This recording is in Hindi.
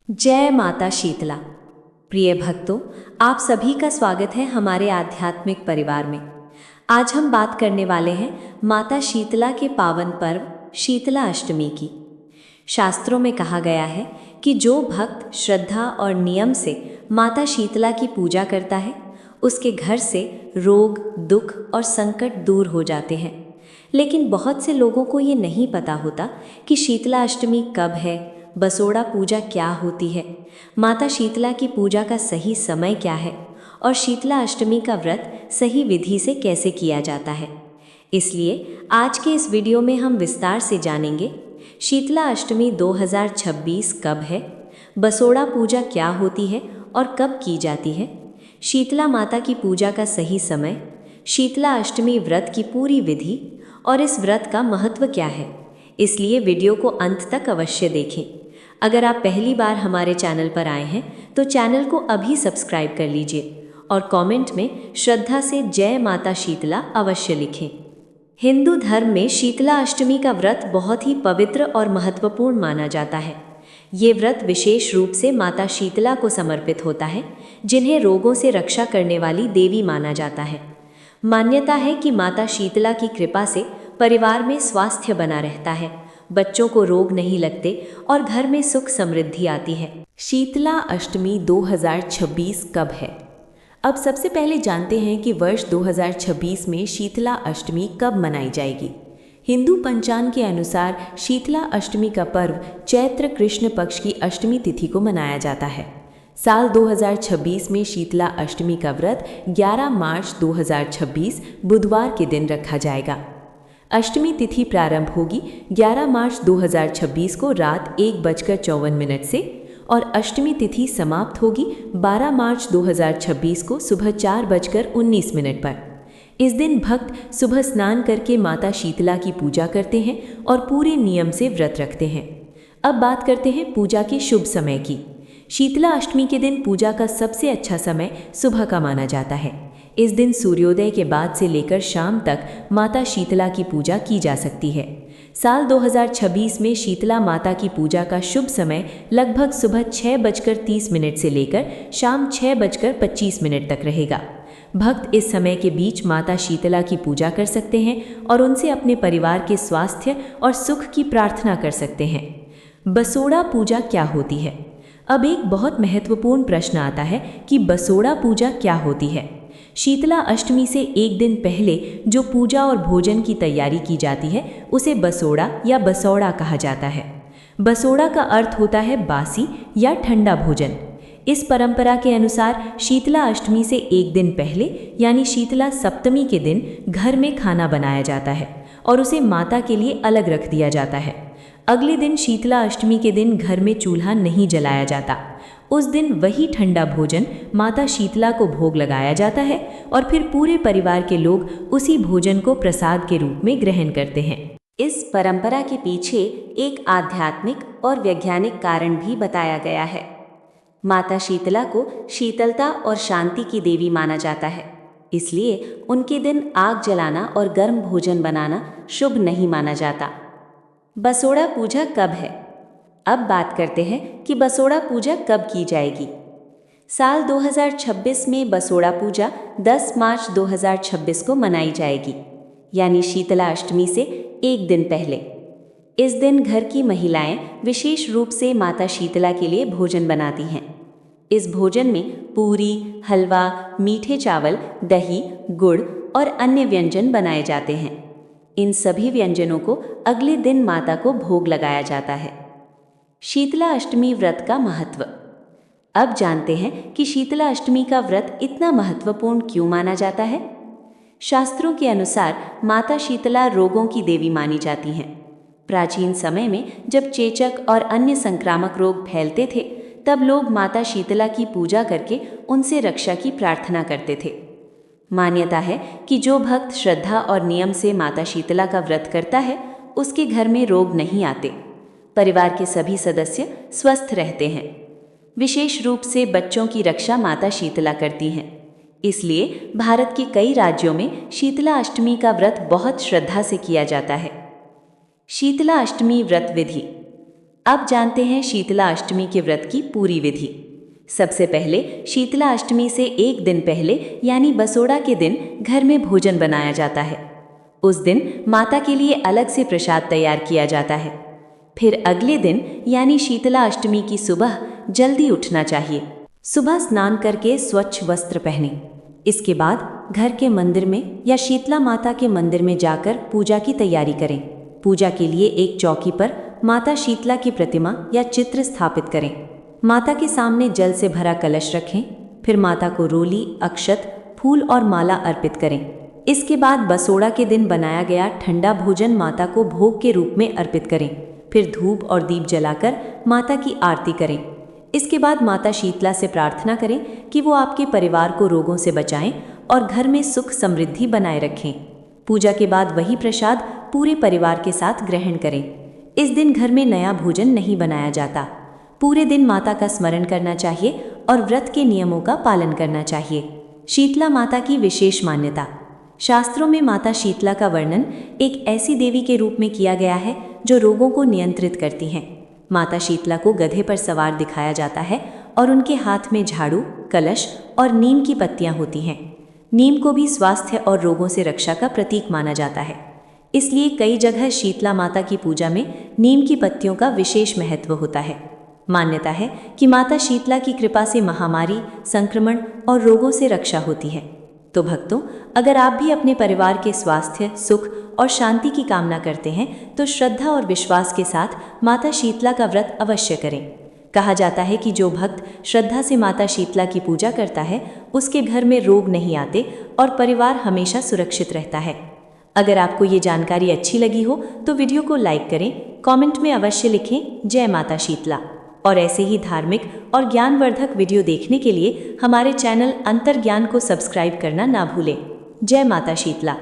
जय माता शीतला। प्रिय भक्तों, आप सभी का स्वागत है हमारे आध्यात्मिक परिवार में। आज हम बात करने वाले हैं माता शीतला के पावन पर्व शीतला अष्टमी की। शास्त्रों में कहा गया है कि जो भक्त श्रद्धा और नियम से माता शीतला की पूजा करता है, उसके घर से रोग, दुख और संकट दूर हो जाते हैं। लेकिन बहुत से लोगों को ये नहीं पता होता कि शीतला अष्टमी कब है, बसोड़ा पूजा क्या होती है, माता शीतला की पूजा का सही समय क्या है और शीतला अष्टमी का व्रत सही विधि से कैसे किया जाता है। इसलिए आज के इस वीडियो में हम विस्तार से जानेंगे शीतला अष्टमी 2026 कब है, बसोड़ा पूजा क्या होती है और कब की जाती है, शीतला माता की पूजा का सही समय, शीतला अष्टमी व्रत की पूरी विधि और इस व्रत का महत्व क्या है। इसलिए वीडियो को अंत तक अवश्य देखें। अगर आप पहली बार हमारे चैनल पर आए हैं तो चैनल को अभी सब्सक्राइब कर लीजिए और कमेंट में श्रद्धा से जय माता शीतला अवश्य लिखें। हिंदू धर्म में शीतला अष्टमी का व्रत बहुत ही पवित्र और महत्वपूर्ण माना जाता है। ये व्रत विशेष रूप से माता शीतला को समर्पित होता है, जिन्हें रोगों से रक्षा करने वाली देवी माना जाता है। मान्यता है कि माता शीतला की कृपा से परिवार में स्वास्थ्य बना रहता है, बच्चों को रोग नहीं लगते और घर में सुख समृद्धि आती है। शीतला अष्टमी 2026 कब है? अब सबसे पहले जानते हैं कि वर्ष 2026 में शीतला अष्टमी कब मनाई जाएगी। हिंदू पंचांग के अनुसार शीतला अष्टमी का पर्व चैत्र कृष्ण पक्ष की अष्टमी तिथि को मनाया जाता है। साल 2026 में शीतला अष्टमी का व्रत 11 मार्च 2026 बुधवार के दिन रखा जाएगा। अष्टमी तिथि प्रारंभ होगी 11 मार्च 2026 को रात 1:54 से और अष्टमी तिथि समाप्त होगी 12 मार्च 2026 को सुबह 4:19 पर। इस दिन भक्त सुबह स्नान करके माता शीतला की पूजा करते हैं और पूरे नियम से व्रत रखते हैं। अब बात करते हैं पूजा के शुभ समय की। शीतला अष्टमी के दिन पूजा का सबसे अच्छा समय सुबह का माना जाता है। इस दिन सूर्योदय के बाद से लेकर शाम तक माता शीतला की पूजा की जा सकती है। साल 2026 में शीतला माता की पूजा का शुभ समय लगभग सुबह 6:30 से लेकर शाम 6:25 तक रहेगा। भक्त इस समय के बीच माता शीतला की पूजा कर सकते हैं और उनसे अपने परिवार के स्वास्थ्य और सुख की प्रार्थना कर सकते हैं। बसोड़ा पूजा क्या होती है? अब एक बहुत महत्वपूर्ण प्रश्न आता है कि बसोड़ा पूजा क्या होती है। शीतला अष्टमी से एक दिन पहले जो पूजा और भोजन की तैयारी की जाती है उसे बसोड़ा या बसौड़ा कहा जाता है। बसोड़ा का अर्थ होता है बासी या ठंडा भोजन। इस परंपरा के अनुसार शीतला अष्टमी से एक दिन पहले यानी शीतला सप्तमी के दिन घर में खाना बनाया जाता है और उसे माता के लिए अलग रख दिया जाता है। अगले दिन शीतला अष्टमी के दिन घर में चूल्हा नहीं जलाया जाता। उस दिन वही ठंडा भोजन माता शीतला को भोग लगाया जाता है और फिर पूरे परिवार के लोग उसी भोजन को प्रसाद के रूप में ग्रहण करते हैं। इस परंपरा के पीछे एक आध्यात्मिक और वैज्ञानिक कारण भी बताया गया है। माता शीतला को शीतलता और शांति की देवी माना जाता है, इसलिए उनके दिन आग जलाना और गर्म भोजन बनाना शुभ नहीं माना जाता। बसोड़ा पूजा कब है? अब बात करते हैं कि बसोड़ा पूजा कब की जाएगी। साल 2026 में बसोड़ा पूजा 10 मार्च 2026 को मनाई जाएगी, यानी शीतला अष्टमी से एक दिन पहले। इस दिन घर की महिलाएं विशेष रूप से माता शीतला के लिए भोजन बनाती हैं। इस भोजन में पूरी, हलवा, मीठे चावल, दही, गुड़ और अन्य व्यंजन बनाए जाते हैं। इन सभी व्यंजनों को अगले दिन माता को भोग लगाया जाता है। शीतला अष्टमी व्रत का महत्व। अब जानते हैं कि शीतला अष्टमी का व्रत इतना महत्वपूर्ण क्यों माना जाता है। शास्त्रों के अनुसार माता शीतला रोगों की देवी मानी जाती हैं। प्राचीन समय में जब चेचक और अन्य संक्रामक रोग फैलते थे, तब लोग माता शीतला की पूजा करके उनसे रक्षा की प्रार्थना करते थे। मान्यता है कि जो भक्त श्रद्धा और नियम से माता शीतला का व्रत करता है, उसके घर में रोग नहीं आते, परिवार के सभी सदस्य स्वस्थ रहते हैं। विशेष रूप से बच्चों की रक्षा माता शीतला करती हैं। इसलिए भारत के कई राज्यों में शीतला अष्टमी का व्रत बहुत श्रद्धा से किया जाता है। शीतला अष्टमी व्रत विधि। अब जानते हैं शीतला अष्टमी के व्रत की पूरी विधि। सबसे पहले शीतला अष्टमी से एक दिन पहले यानी बसोड़ा के दिन घर में भोजन बनाया जाता है। उस दिन माता के लिए अलग से प्रसाद तैयार किया जाता है। फिर अगले दिन यानी शीतला अष्टमी की सुबह जल्दी उठना चाहिए। सुबह स्नान करके स्वच्छ वस्त्र पहने। इसके बाद घर के मंदिर में या शीतला माता के मंदिर में जाकर पूजा की तैयारी करें। पूजा के लिए एक चौकी पर माता शीतला की प्रतिमा या चित्र स्थापित करें। माता के सामने जल से भरा कलश रखें। फिर माता को रोली, अक्षत, फूल और माला अर्पित करें। इसके बाद बसोड़ा के दिन बनाया गया ठंडा भोजन माता को भोग के रूप में अर्पित करें। फिर धूप और दीप जलाकर माता की आरती करें। इसके बाद माता शीतला से प्रार्थना करें कि वो आपके परिवार को रोगों से बचाएं और घर में सुख समृद्धि बनाए रखें। पूजा के बाद वही प्रसाद पूरे परिवार के साथ ग्रहण करें। इस दिन घर में नया भोजन नहीं बनाया जाता। पूरे दिन माता का स्मरण करना चाहिए और व्रत के नियमों का पालन करना चाहिए। शीतला माता की विशेष मान्यता। शास्त्रों में माता शीतला का वर्णन एक ऐसी देवी के रूप में किया गया है जो रोगों को नियंत्रित करती हैं। माता शीतला को गधे पर सवार दिखाया जाता है और उनके हाथ में झाड़ू, कलश और नीम की पत्तियां होती हैं। नीम को भी स्वास्थ्य और रोगों से रक्षा का प्रतीक माना जाता है। इसलिए कई जगह शीतला माता की पूजा में नीम की पत्तियों का विशेष महत्व होता है। मान्यता है कि माता शीतला की कृपा से महामारी, संक्रमण और रोगों से रक्षा होती है। तो भक्तों, अगर आप भी अपने परिवार के स्वास्थ्य, सुख और शांति की कामना करते हैं तो श्रद्धा और विश्वास के साथ माता शीतला का व्रत अवश्य करें। कहा जाता है कि जो भक्त श्रद्धा से माता शीतला की पूजा करता है उसके घर में रोग नहीं आते और परिवार हमेशा सुरक्षित रहता है। अगर आपको ये जानकारी अच्छी लगी हो तो वीडियो को लाइक करें, कमेंट में अवश्य लिखें जय माता शीतला। और ऐसे ही धार्मिक और ज्ञानवर्धक वीडियो देखने के लिए हमारे चैनल अंतर्ज्ञान को सब्सक्राइब करना ना भूलें। जय माता शीतला।